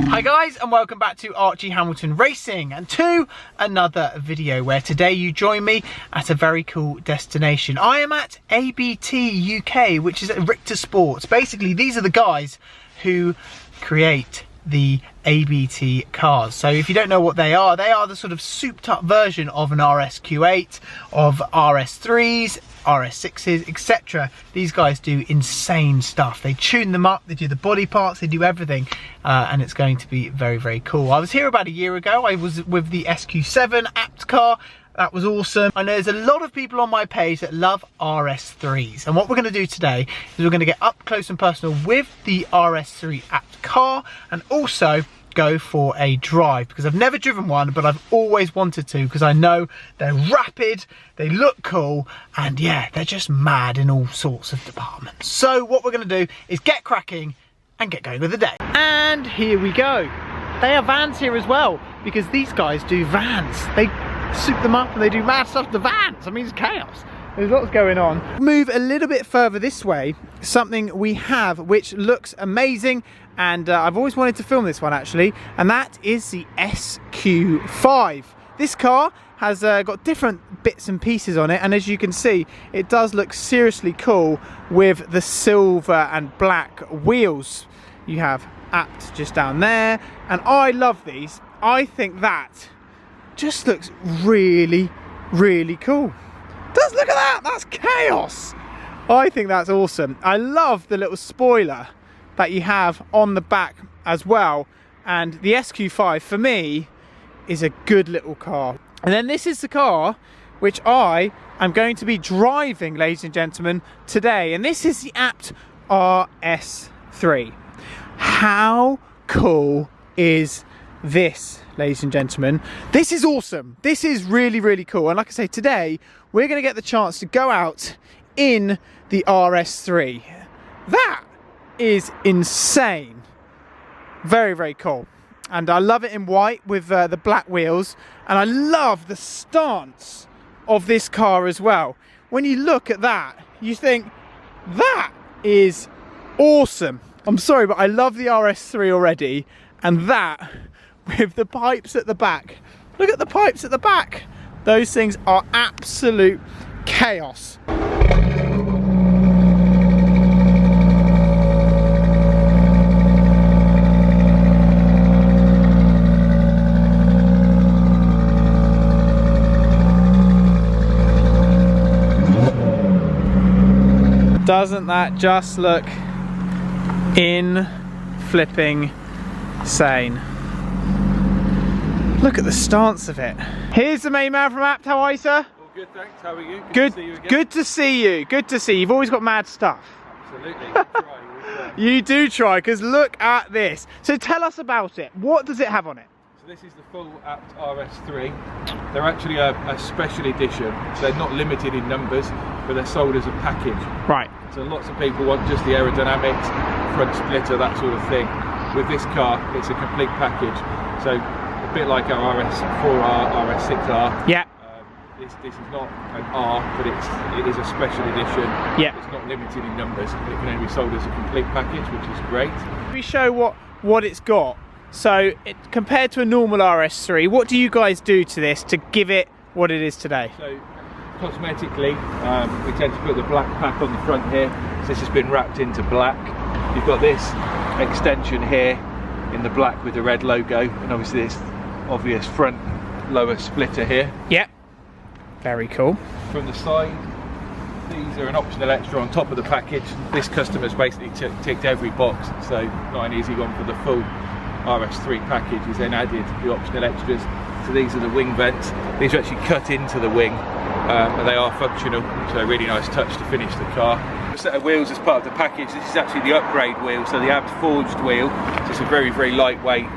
Hi guys, and welcome back to Archie Hamilton Racing and to another video where today you join me at a very cool destination. I am at ABT UK, which is at Richter Sports. Basically, these are the guys who create the ABT cars. So if you don't know what they are the sort of souped up version of an RSQ8, of RS3s, RS6s, etc. These guys do insane stuff. They tune them up, they do the body parts, they do everything, and it's going to be very, very cool. I was here about a year ago. I was with the SQ7 Abt car. That was awesome. I know there's a lot of people on my page that love RS3s, and what we're going to do today is we're going to get up close and personal with the RS3 Abt car and also go for a drive, because I've never driven one, but I've always wanted to, because I know they're rapid, they look cool, and yeah, they're just mad in all sorts of departments. So what we're going to do is get cracking and get going with the day. And here we go. They have vans here as well, because these guys do vans. They soup them up and they do mad stuff to the vans. I mean, it's chaos. There's lots going on. Move a little bit further this way, something we have which looks amazing, and I've always wanted to film this one actually, and that is the SQ5. This car has got different bits and pieces on it, and as you can see, it does look seriously cool with the silver and black wheels. You have Abt just down there, and I love these. I think that just looks really, really cool. Just look at that, that's chaos. I think that's awesome. I love the little spoiler that you have on the back as well, and the SQ5 for me is a good little car. And then this is the car which I am going to be driving, ladies and gentlemen, today, and this is the Abt Rs3. How cool is this, ladies and gentlemen? This is awesome. This is really, really cool. And like I say, today we're going to get the chance to go out in the RS3. That is insane. Very, very cool. And I love it in white with the black wheels, and I love the stance of this car as well. When you look at that, you think that is awesome. I'm sorry, but I love the RS3 already, and that with the pipes at the back. Look at the pipes at the back. Those things are absolute chaos. Doesn't that just look in flipping sane? Look at the stance of it. Here's the main man from Abt. How are you, sir? All good, thanks. How are you? Good. To see you again. Good to see you. Good to see you. You've always got mad stuff. Absolutely. You do try, because look at this. So tell us about it. What does it have on it? So this is the full Abt RS3. They're actually a special edition. They're not limited in numbers, but they're sold as a package. Right. So lots of people want just the aerodynamics, front splitter, that sort of thing. With this car, it's a complete package. So a bit like our RS4R, RS6R. Yeah. This is not an R, but it is a special edition. Yeah. It's not limited in numbers. It can only be sold as a complete package, which is great. We show what it's got. So compared to a normal RS3, what do you guys do to this to give it what it is today? So cosmetically, we tend to put the black pack on the front here. So this has been wrapped into black. You've got this extension here in the black with the red logo, and obviously this obvious front lower splitter here. Yep. Very cool. From the side, these are an optional extra on top of the package. This customer's basically ticked every box, so not an easy one for the full RS3 package. He's then added the optional extras. So these are the wing vents. These are actually cut into the wing, and they are functional, so a really nice touch to finish the car. A set of wheels as part of the package. This is actually the upgrade wheel, so the Abt forged wheel. So it's a very, very lightweight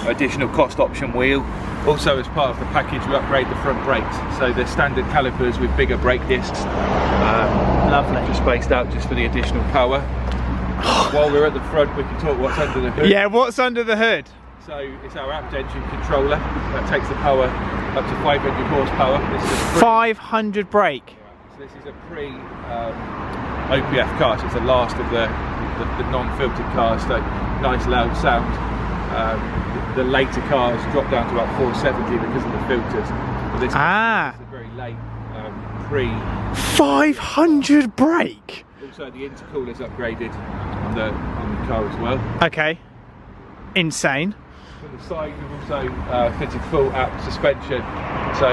additional cost option wheel. Also, as part of the package, we upgrade the front brakes. So they're standard calipers with bigger brake discs. Lovely. Just spaced out just for the additional power. While we're at the front, we can talk what's under the hood. Yeah, what's under the hood? So it's our Abt engine controller that takes the power up to 500 horsepower. This is a 500 brake. So this is a pre OPF car, so it's the last of the the non-filtered cars, so nice loud sound. The later cars drop down to about 470 because of the filters. But this is a very late pre 500 brake. Also, the intercooler's upgraded on the car as well. Okay, insane. From the side, we've also fitted full Abt suspension. So,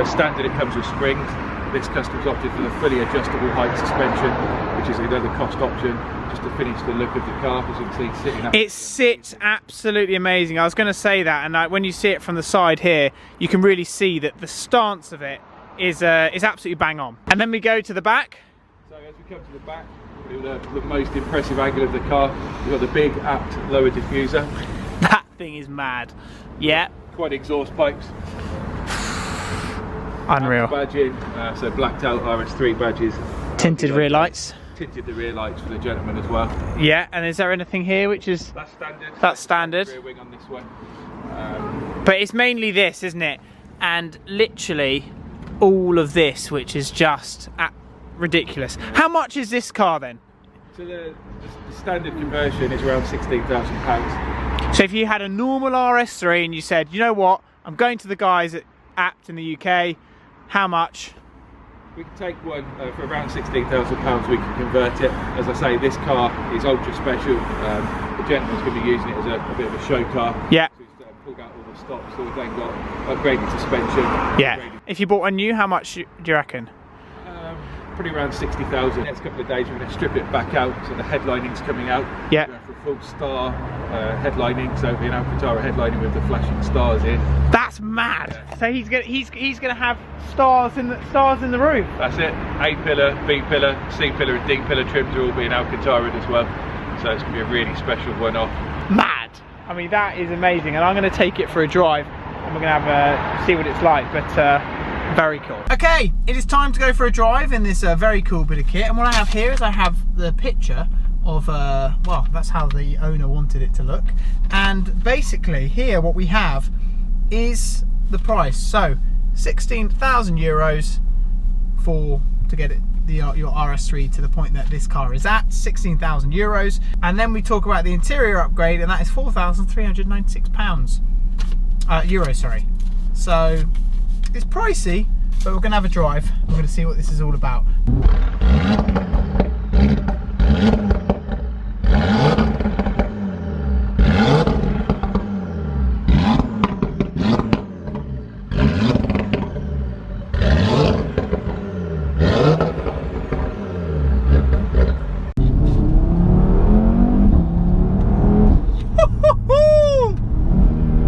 as standard, it comes with springs. This customer's opted for the fully adjustable height suspension, which is another cost option, just to finish the look of the car. As you can see, sitting up. It sits absolutely amazing. I was going to say that, and when you see it from the side here, you can really see that the stance of it is absolutely bang on. And then we go to the back. So as we come to the back, the most impressive angle of the car, we've got the big Abt lower diffuser. That thing is mad. Yeah. Quad exhaust pipes. Unreal. Badging, so blacked out RS3 badges. Tinted rear lights. Tinted the rear lights for the gentleman as well. Yeah, and is there anything here which is... That's standard. That's standard. Rear wing on this one. But it's mainly this, isn't it? And literally all of this, which is just ridiculous. How much is this car then? So the standard conversion is around £16,000. So if you had a normal RS3 and you said, you know what, I'm going to the guys at Abt in the UK, how much? We can take one for around £16,000. We can convert it. As I say, this car is ultra special. The gentleman's going to be using it as a bit of a show car. Yeah. So he's pulled out all the stops, so we've then got upgraded suspension. Yeah. If you bought a new, how much do you reckon? Probably around 60,000. Next couple of days we're going to strip it back out, so the headlining's coming out. Yeah. We're going for full star headlining, so it'll be an Alcantara headlining with the flashing stars in. That's mad. Yeah. So he's gonna have stars in the roof. That's it. A pillar, B pillar, C pillar, and D pillar trims are all being Alcantara as well. So it's gonna be a really special one-off. Mad. I mean, that is amazing, and I'm gonna take it for a drive, and we're gonna have see what it's like. But very cool. Okay, it is time to go for a drive in this very cool bit of kit. And what I have here is I have the picture of, well, that's how the owner wanted it to look. And basically here what we have is the price. So 16,000 euros to get it, your RS3 to the point that this car is at, 16,000 euros. And then we talk about the interior upgrade, and that is 4,396 pounds. Euros, sorry. So it's pricey, but we're going to have a drive. We're going to see what this is all about.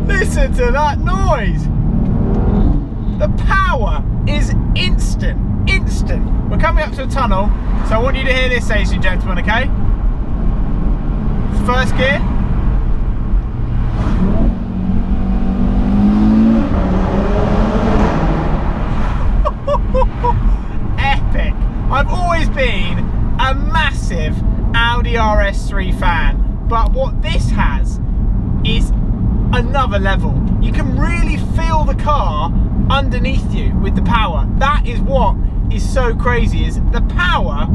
Listen to that noise! The power is instant. We're coming up to a tunnel, so I want you to hear this, ladies and gentlemen, okay? First gear. Epic. I've always been a massive Audi RS3 fan, but what this has is another level. You can really feel the car underneath you with the power. That is what is so crazy, is the power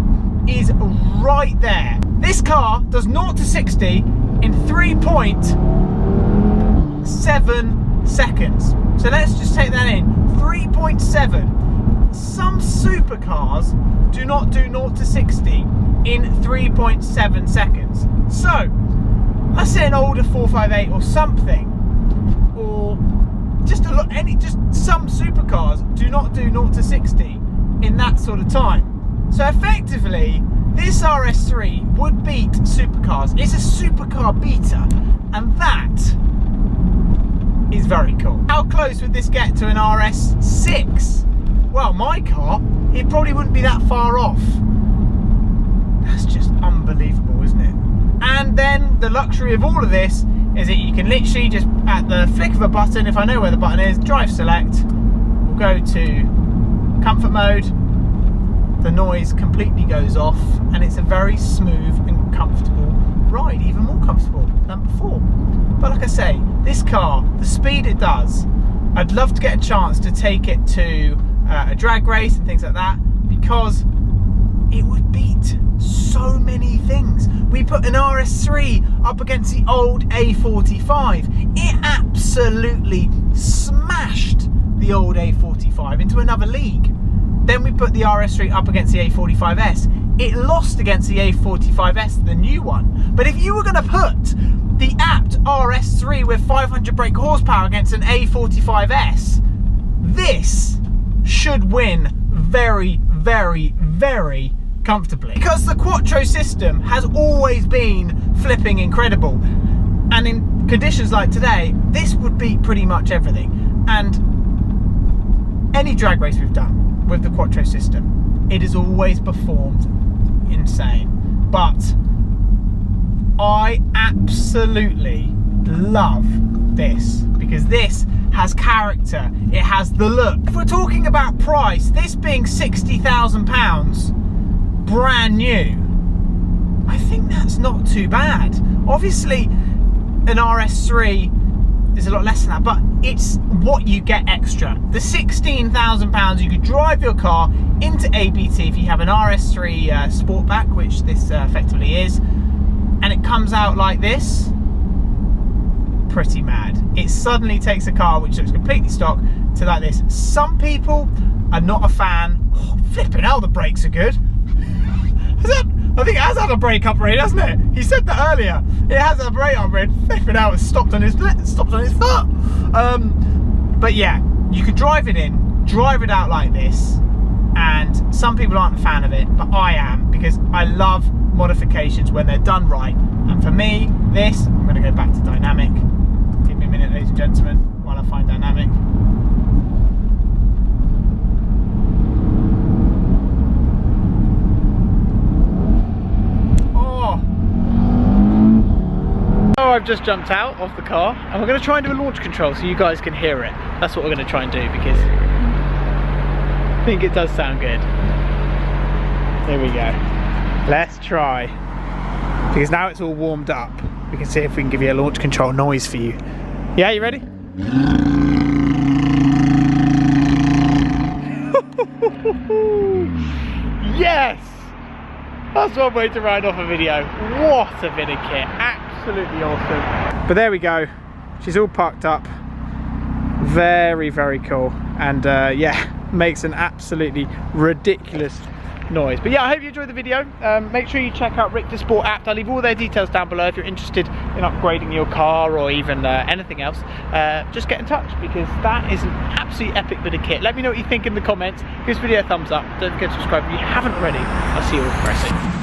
is right there. This car does 0 to 60 in 3.7 seconds. So let's just take that in. 3.7. Some supercars do not do 0 to 60 in 3.7 seconds. So let's say an older 458 or something, or just some supercars do not do 0 to 60 in that sort of time. So effectively, this RS3 would beat supercars. It's a supercar beater, and that is very cool. How close would this get to an RS6? Well, my car, it probably wouldn't be that far off. That's just unbelievable, isn't it? And then the luxury of all of this is that you can literally just, at the flick of a button, if I know where the button is, drive select, we'll go to comfort mode, the noise completely goes off, and it's a very smooth and comfortable ride, even more comfortable than before. But like I say, this car, the speed it does, I'd love to get a chance to take it to a drag race and things like that, because it would beat so so many things. We put an RS3 up against the old A45. It absolutely smashed the old A45 into another league. Then we put the RS3 up against the A45S. It lost against the A45S, the new one. But if you were going to put the Abt RS3 with 500 brake horsepower against an A45S, this should win very, very, very comfortably. Because the Quattro system has always been flipping incredible. And in conditions like today, this would beat pretty much everything. And any drag race we've done with the Quattro system, it has always performed insane. But I absolutely love this, because this has character, it has the look. If we're talking about price, this being £60,000 brand new, I think that's not too bad. Obviously an RS3 is a lot less than that, but it's what you get extra. The £16,000, you could drive your car into ABT if you have an RS3 Sportback, which this effectively is, and it comes out like this. Pretty mad. It suddenly takes a car which looks completely stock to like this. Some people are not a fan. Oh, flipping hell, the brakes are good. I think it has had a brake upgrade, hasn't it? He said that earlier. It has a brake upgrade. Flipping out, it stopped on his foot. But yeah, you can drive it in, drive it out like this, and some people aren't a fan of it, but I am, because I love modifications when they're done right. And for me, this, I'm going to go back to dynamic. Give me a minute, ladies and gentlemen, while I find dynamic. I've just jumped out of the car and we're going to try and do a launch control so you guys can hear it. That's what we're going to try and do, because I think it does sound good. Here we go. Let's try. Because now it's all warmed up, we can see if we can give you a launch control noise for you. Yeah, you ready? Yes! That's one way to ride off a video. What a bit of kit. Absolutely awesome. But there we go. She's all parked up. Very, very cool. And yeah, makes an absolutely ridiculous noise. But yeah, I hope you enjoyed the video. Make sure you check out Richter Sport Abt. I'll leave all their details down below if you're interested in upgrading your car or even anything else. Just get in touch, because that is an absolutely epic bit of kit. Let me know what you think in the comments. Give this video a thumbs up. Don't forget to subscribe if you haven't already. I'll see you all progressing.